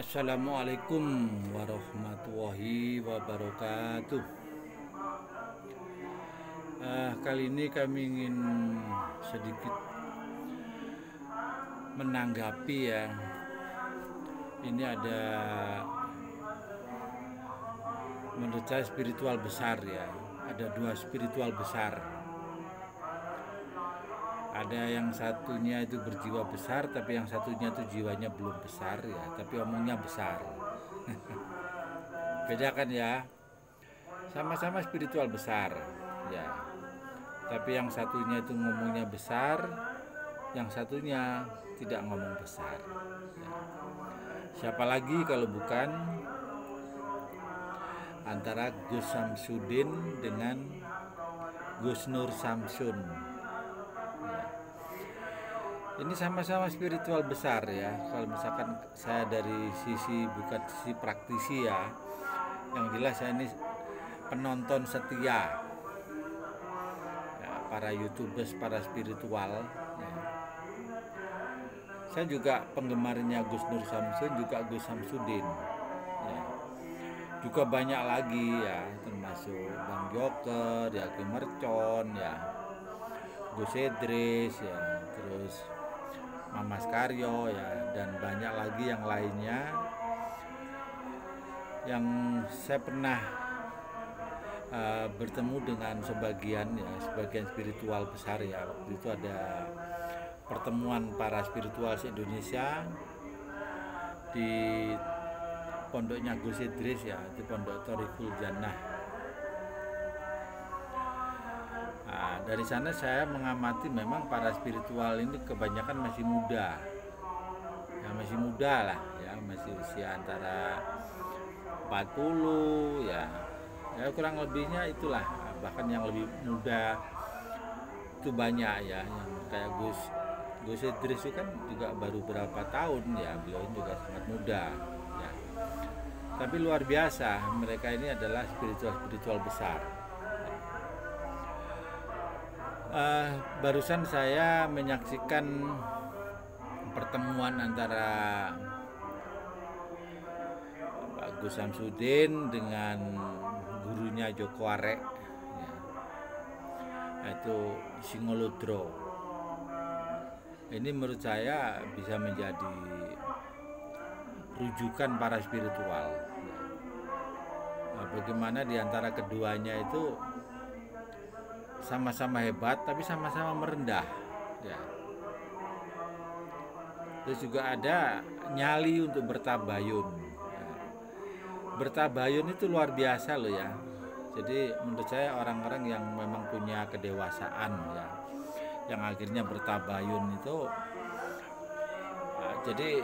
Assalamualaikum warahmatullahi wabarakatuh. Kali ini kami ingin sedikit menanggapi ya. Ini ada menurut saya spiritual besar ya. Ada dua spiritual besar. Ada yang satunya itu berjiwa besar, tapi yang satunya itu jiwanya belum besar ya, tapi omongnya besar. Bedakan ya, sama-sama spiritual besar ya, tapi yang satunya itu ngomongnya besar, yang satunya tidak ngomong besar ya. Siapa lagi kalau bukan antara Gus Samsudin dengan Gus Nur Samsun. Ini sama-sama spiritual besar ya. Kalau misalkan saya dari sisi bukan sisi praktisi ya, yang jelas saya ini penonton setia ya, para YouTubers, para spiritual ya. Saya juga penggemarnya Gus Nur Samsun, juga Gus Samsudin ya. Juga banyak lagi ya, termasuk Bang Joker ya, Ki Mercon ya, Gus Idris ya, terus Mamas Karyo ya, dan banyak lagi yang lainnya yang saya pernah bertemu dengan sebagian spiritual besar ya. Waktu itu ada pertemuan para spiritual Indonesia di pondoknya Gus Idris ya, di Pondok Thorikul Jannah. Dari sana saya mengamati memang para spiritual ini kebanyakan masih muda ya, masih muda lah ya, masih usia antara 40 ya, kurang lebihnya itulah. Bahkan yang lebih muda itu banyak ya, yang kayak Gus Idris itu kan juga baru berapa tahun ya, beliau juga sangat muda ya. Tapi luar biasa, mereka ini adalah spiritual besar. Barusan saya menyaksikan pertemuan antara Pak Gus Samsudin dengan gurunya Joko Arek ya, yaitu Singolodro. Ini menurut saya bisa menjadi rujukan para spiritual ya. Bagaimana di antara keduanya itu sama-sama hebat tapi sama-sama merendah ya. Terus juga ada nyali untuk bertabayun ya. Bertabayun itu luar biasa loh ya. Jadi menurut saya orang-orang yang memang punya kedewasaan ya, yang akhirnya bertabayun itu jadi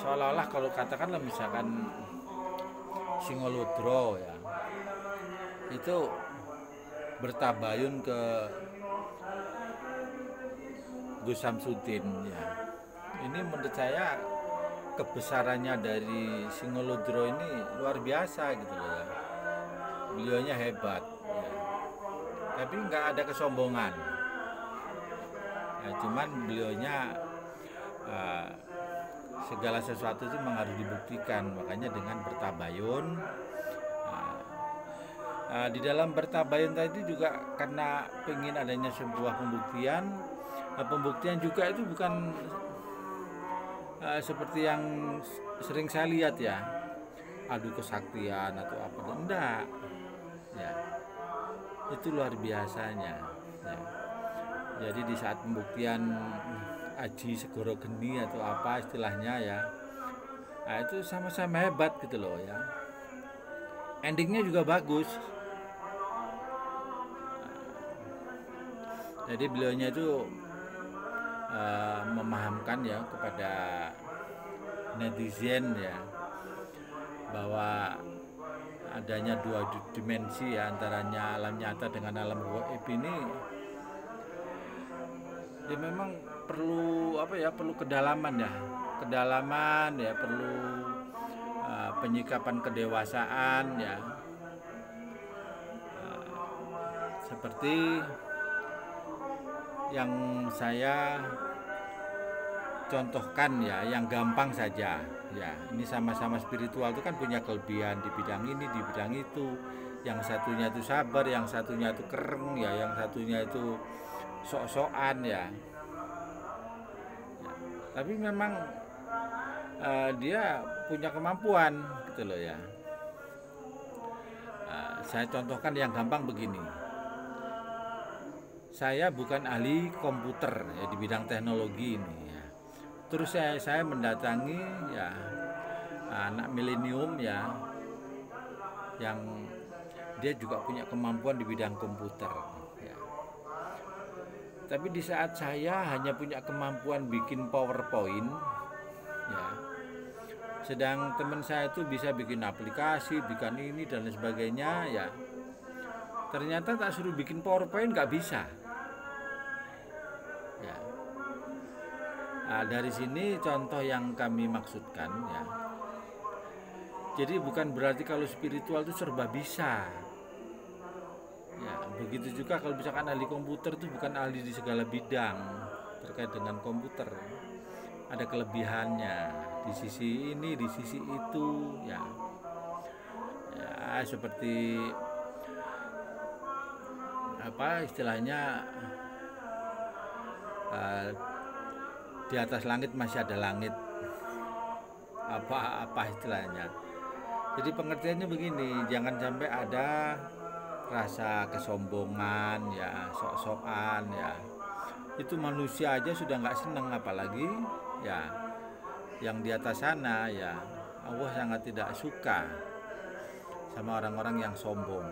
seolah-olah kalau katakanlah misalkan Singolodro ya, itu bertabayun ke Gus Samsudin ya. Ini menurut saya kebesarannya dari Singolodro ini luar biasa gitu loh ya. Beliaunya hebat ya, tapi nggak ada kesombongan ya, cuman beliaunya segala sesuatu itu memang harus dibuktikan, makanya dengan bertabayun. Di dalam bertabayun tadi juga karena pengen adanya sebuah pembuktian. Pembuktian juga itu bukan seperti yang sering saya lihat ya, adu kesaktian atau apa, enggak ya. Itu luar biasanya ya. Jadi di saat pembuktian Aji Segoro Geni atau apa istilahnya ya, itu sama-sama hebat gitu loh ya. Endingnya juga bagus. Jadi beliaunya itu memahamkan ya kepada netizen ya, bahwa adanya dua dimensi ya, antaranya alam nyata dengan alam gaib ini ya memang perlu perlu kedalaman ya, perlu penyikapan kedewasaan ya, seperti yang saya contohkan ya, yang gampang saja Ya, ini sama-sama spiritual itu kan punya kelebihan di bidang ini, di bidang itu. Yang satunya itu sabar, yang satunya itu kereng ya, yang satunya itu sok-sokan ya. Tapi memang dia punya kemampuan gitu loh ya. Saya contohkan yang gampang begini. Saya bukan ahli komputer ya di bidang teknologi ini ya. Terus saya mendatangi ya anak milenium ya, yang dia juga punya kemampuan di bidang komputer ya. Tapi di saat saya hanya punya kemampuan bikin PowerPoint ya, sedang teman saya itu bisa bikin aplikasi, bikin ini dan lain sebagainya ya, ternyata tak suruh bikin PowerPoint nggak bisa ya. Nah, dari sini contoh yang kami maksudkan ya. Jadi bukan berarti kalau spiritual itu serba bisa. Ya, begitu juga kalau misalkan ahli komputer itu bukan ahli di segala bidang terkait dengan komputer. Ada kelebihannya di sisi ini, di sisi itu ya. Ya, seperti apa istilahnya, di atas langit masih ada langit, apa istilahnya. Jadi pengertiannya begini, jangan sampai ada rasa kesombongan ya, sok-sokan ya. Itu manusia aja sudah nggak seneng, apalagi ya yang di atas sana ya. Allah sangat tidak suka sama orang-orang yang sombong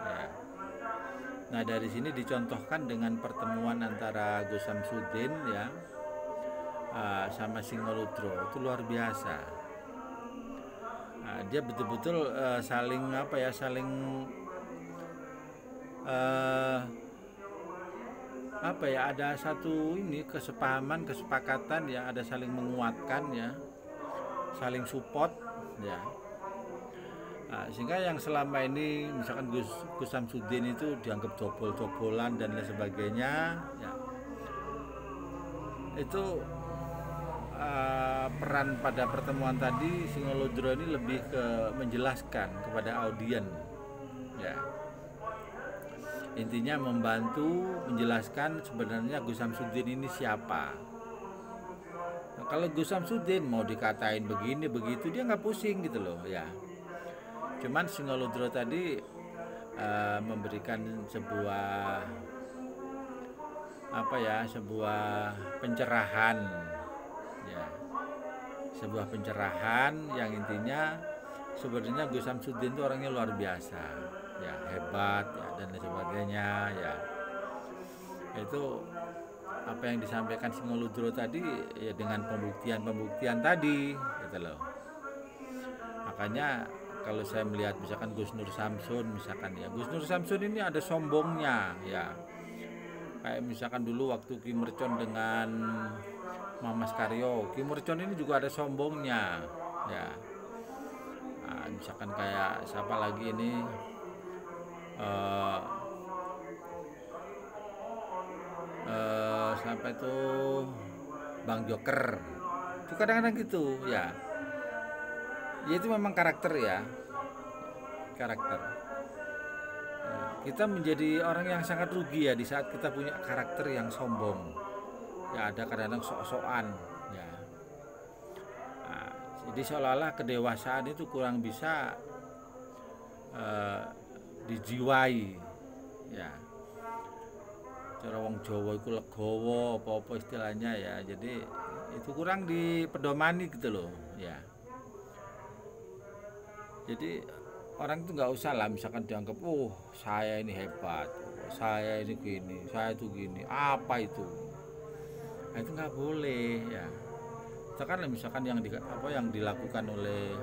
ya. Nah, dari sini dicontohkan dengan pertemuan antara Gus Samsudin ya sama Singoludro, itu luar biasa. Nah, dia betul-betul saling apa ya, saling apa ya, ada satu ini kesepahaman, kesepakatan ya, ada saling menguatkan ya, saling support ya. Nah, sehingga yang selama ini misalkan Gus Samsudin itu dianggap jobol-jobolan dan lain sebagainya ya, itu peran pada pertemuan tadi Singoludro ini lebih ke menjelaskan kepada audien ya. Intinya membantu menjelaskan sebenarnya Gus Samsudin ini siapa. Nah, kalau Gus Samsudin mau dikatain begini begitu dia nggak pusing gitu loh ya. Cuman Singoludro tadi memberikan sebuah apa ya, sebuah pencerahan ya, sebuah pencerahan yang intinya sebenarnya Gus Samsudin itu orangnya luar biasa ya, hebat ya dan lain sebagainya ya. Itu apa yang disampaikan Singoludro tadi ya, dengan pembuktian tadi gitu loh. Makanya kalau saya melihat misalkan Gus Nur Samsun misalkan ya, Gus Nur Samsun ini ada sombongnya ya. Kayak misalkan dulu waktu Ki Mercon dengan Mamas Karyo, Ki Mercon ini juga ada sombongnya ya. Nah, misalkan kayak siapa lagi ini sampai tuh Bang Joker itu kadang-kadang gitu ya. Ya itu memang karakter ya, karakter. Kita menjadi orang yang sangat rugi ya di saat kita punya karakter yang sombong ya, ada kadang-kadang sok-sokan ya. Nah, jadi seolah-olah kedewasaan itu kurang bisa dijiwai ya. Cara wong Jawa itu legowo apa-apa istilahnya ya, jadi itu kurang dipedomani gitu loh ya. Jadi orang itu nggak usah lah misalkan dianggap saya ini hebat, saya ini gini, saya itu gini, apa itu. Nah, itu nggak boleh ya. Misalkan misalkan yang dilakukan oleh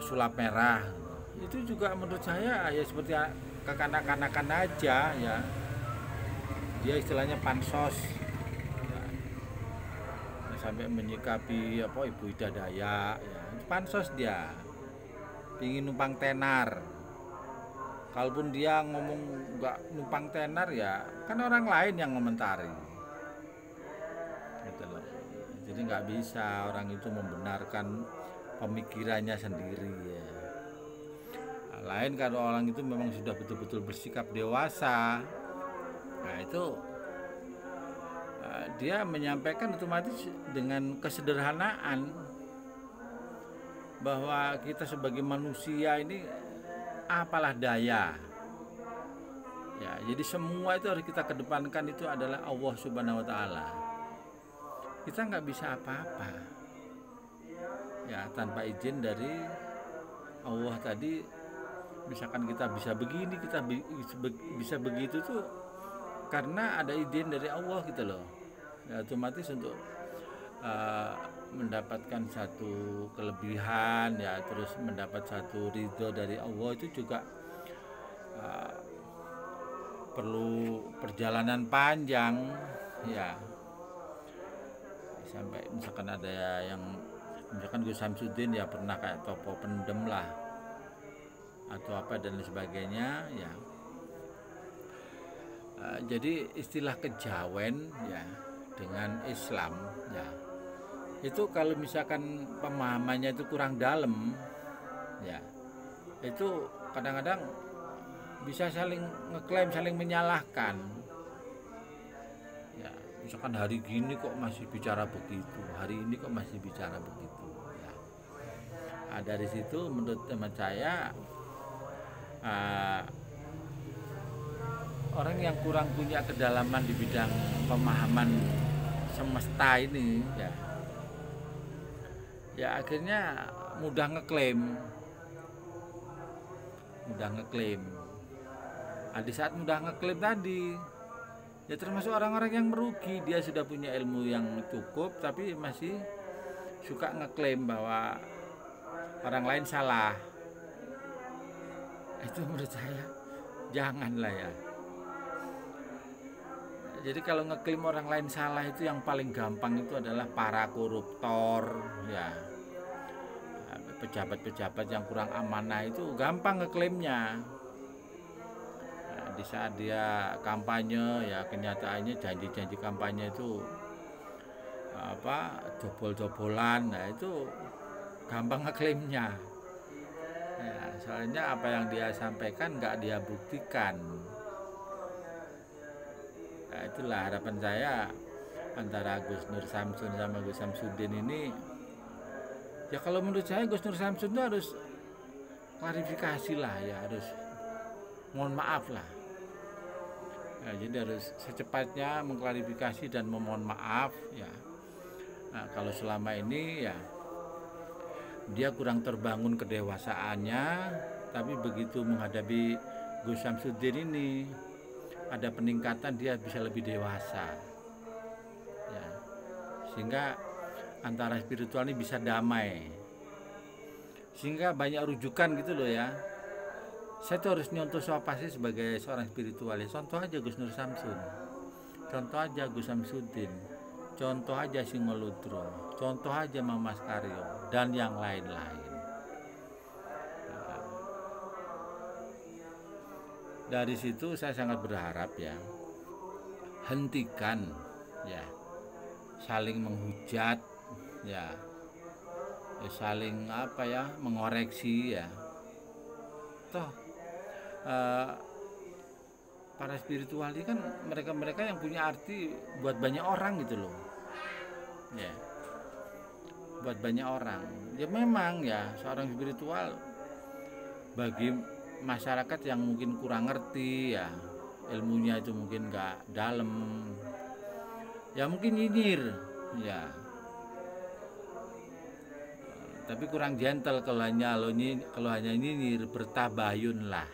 Sulap Merah itu juga menurut saya ya seperti kekanak-kanakan aja ya. Dia istilahnya pansos ya. Nah, sampai menyikapi Ibu Ida Dayak ya, pansos dia ingin numpang tenar. Kalaupun dia ngomong nggak numpang tenar ya kan orang lain yang ngomentari gitu loh. Jadi nggak bisa orang itu membenarkan pemikirannya sendiri ya. Lain kalau orang itu memang sudah betul-betul bersikap dewasa, nah itu dia menyampaikan otomatis dengan kesederhanaan bahwa kita sebagai manusia ini apalah daya ya. Jadi semua itu harus kita kedepankan, itu adalah Allah Subhanahu wa Ta'ala. Kita nggak bisa apa-apa ya tanpa izin dari Allah tadi. Misalkan kita bisa begini, kita bisa begitu tuh karena ada izin dari Allah gitu loh ya. Otomatis untuk mendapatkan satu kelebihan ya, terus mendapat satu ridho dari Allah itu juga perlu perjalanan panjang ya. Sampai misalkan ada yang misalkan Gus Samsudin ya pernah kayak tokoh pendem lah atau apa dan lain sebagainya ya. Jadi istilah kejawen ya dengan Islam ya, itu kalau misalkan pemahamannya itu kurang dalam ya, itu kadang-kadang bisa saling ngeklaim, saling menyalahkan ya. Misalkan hari gini kok masih bicara begitu, hari ini kok masih bicara begitu ya. Dari situ menurut teman saya orang yang kurang punya kedalaman di bidang pemahaman semesta ini ya akhirnya mudah ngeklaim. Di saat mudah ngeklaim tadi ya termasuk orang-orang yang merugi. Dia sudah punya ilmu yang cukup tapi masih suka ngeklaim bahwa orang lain salah. Itu menurut saya janganlah ya. Jadi kalau ngeklaim orang lain salah itu yang paling gampang itu adalah para koruptor ya, pejabat-pejabat yang kurang amanah itu gampang ngeklaimnya. Di saat dia kampanye ya kenyataannya janji-janji kampanye itu jobol-jobolan, nah itu gampang ngeklaimnya ya, soalnya apa yang dia sampaikan nggak dia buktikan. Nah, itulah harapan saya antara Gus Nur Samsun sama Gus Samsudin ini ya. Kalau menurut saya Gus Nur Samsun itu harus klarifikasi lah ya, harus mohon maaf lah ya. Jadi harus secepatnya mengklarifikasi dan memohon maaf ya. Nah, kalau selama ini ya dia kurang terbangun kedewasaannya, tapi begitu menghadapi Gus Samsudin ini ada peningkatan, dia bisa lebih dewasa ya, sehingga antara spiritual ini bisa damai, sehingga banyak rujukan gitu loh ya. Saya tuh harus nyontoh siapa sih sebagai seorang spiritual ya. Contoh aja Gus Nur Samsun, contoh aja Gus Samsudin, contoh aja Singoludro, contoh aja Mas Karyo dan yang lain-lain. Dari situ saya sangat berharap ya, hentikan ya saling menghujat ya, saling mengoreksi ya. Toh para spiritual ini kan mereka yang punya arti buat banyak orang gitu loh ya, buat banyak orang ya. Memang ya seorang spiritual bagi masyarakat yang mungkin kurang ngerti ya, ilmunya itu mungkin nggak dalam ya, mungkin nyinyir ya, tapi kurang gentle. Kalau hanya nyinyir, bertabayun lah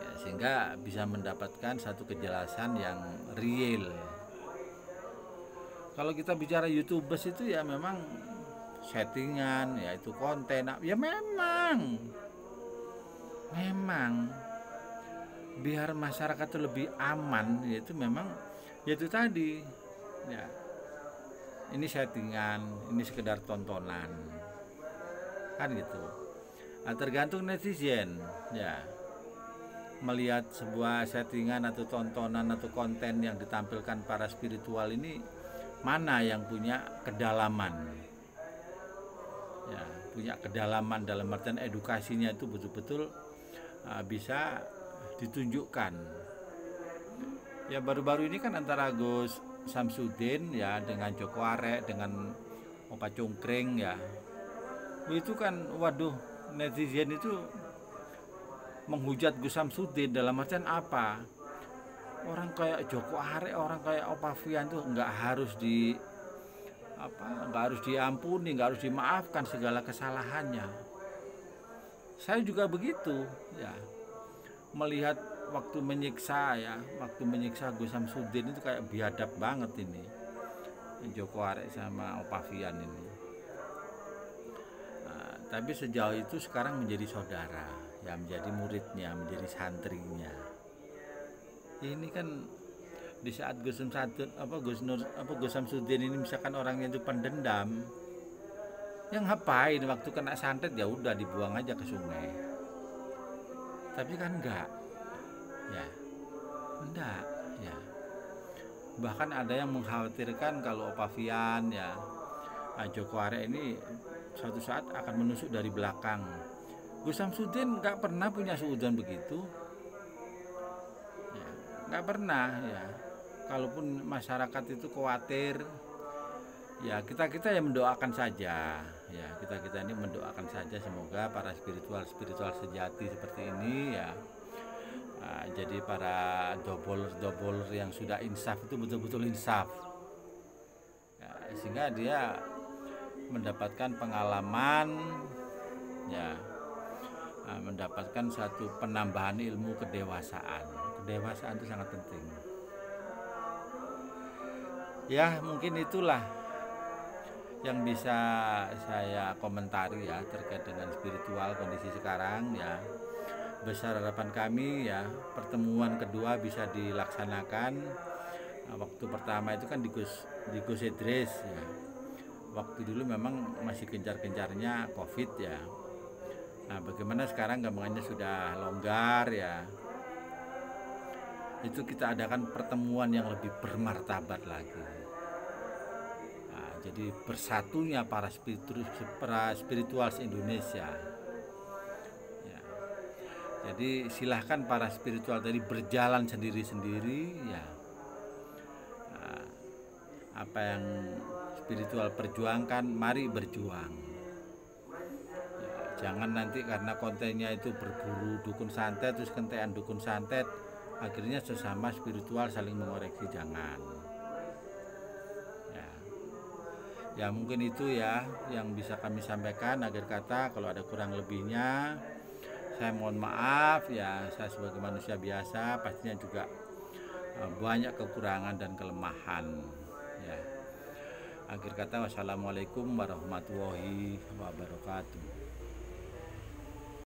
ya, sehingga bisa mendapatkan satu kejelasan yang real. Kalau kita bicara YouTubers itu ya memang settingan ya, itu konten ya, memang biar masyarakat itu lebih aman ya, itu memang ya itu tadi ya, ini settingan, ini sekedar tontonan kan gitu. Nah, tergantung netizen ya melihat sebuah settingan atau tontonan atau konten yang ditampilkan para spiritual ini mana yang punya kedalaman, ya, punya kedalaman dalam artian edukasinya itu betul-betul bisa ditunjukkan. Ya baru-baru ini kan antara Gus Samsudin ya dengan Joko Arek dengan Opa Cungkring ya, itu kan waduh, netizen itu menghujat Gus Samsudin dalam artian apa? Orang kayak Joko Arek, orang kayak Opa Vian tuh nggak harus nggak harus diampuni, nggak harus dimaafkan segala kesalahannya. Saya juga begitu ya, melihat waktu menyiksa Gus Samsudin itu kayak biadab banget ini Joko Arek sama Opa Vian ini. Tapi sejauh itu sekarang menjadi saudara ya, menjadi muridnya, menjadi santrinya. Ini kan di saat Gus Samsudin ini misalkan orangnya itu pendendam, yang ngapain waktu kena santet ya udah dibuang aja ke sungai. Tapi kan enggak ya, bahkan ada yang mengkhawatirkan kalau Opa Vian ya Joko Arek ini suatu saat akan menusuk dari belakang. Gus Samsudin nggak pernah punya suudzon begitu ya, nggak pernah ya. Kalaupun masyarakat itu khawatir ya, kita yang mendoakan saja ya, kita ini mendoakan saja semoga para spiritual sejati seperti ini ya, jadi para doboler yang sudah insaf itu betul-betul insaf ya, sehingga dia mendapatkan pengalaman ya, mendapatkan satu penambahan ilmu kedewasaan itu sangat penting ya. Mungkin itulah yang bisa saya komentari ya terkait dengan spiritual kondisi sekarang ya. Besar harapan kami ya pertemuan kedua bisa dilaksanakan. Waktu pertama itu kan di Gus Idris ya, waktu dulu memang masih gencar-gencarnya COVID ya. Nah bagaimana sekarang gampangannya sudah longgar ya, itu kita adakan pertemuan yang lebih bermartabat lagi. Jadi bersatunya para spiritual Indonesia ya. Jadi silahkan para spiritual tadi berjalan sendiri-sendiri ya, apa yang spiritual perjuangkan mari berjuang ya. Jangan nanti karena kontennya itu berburu dukun santet terus kentean dukun santet, akhirnya sesama spiritual saling mengoreksi, jangan. Ya mungkin itu ya yang bisa kami sampaikan. Akhir kata kalau ada kurang lebihnya saya mohon maaf ya, saya sebagai manusia biasa pastinya juga banyak kekurangan dan kelemahan ya. Akhir kata wassalamualaikum warahmatullahi wabarakatuh.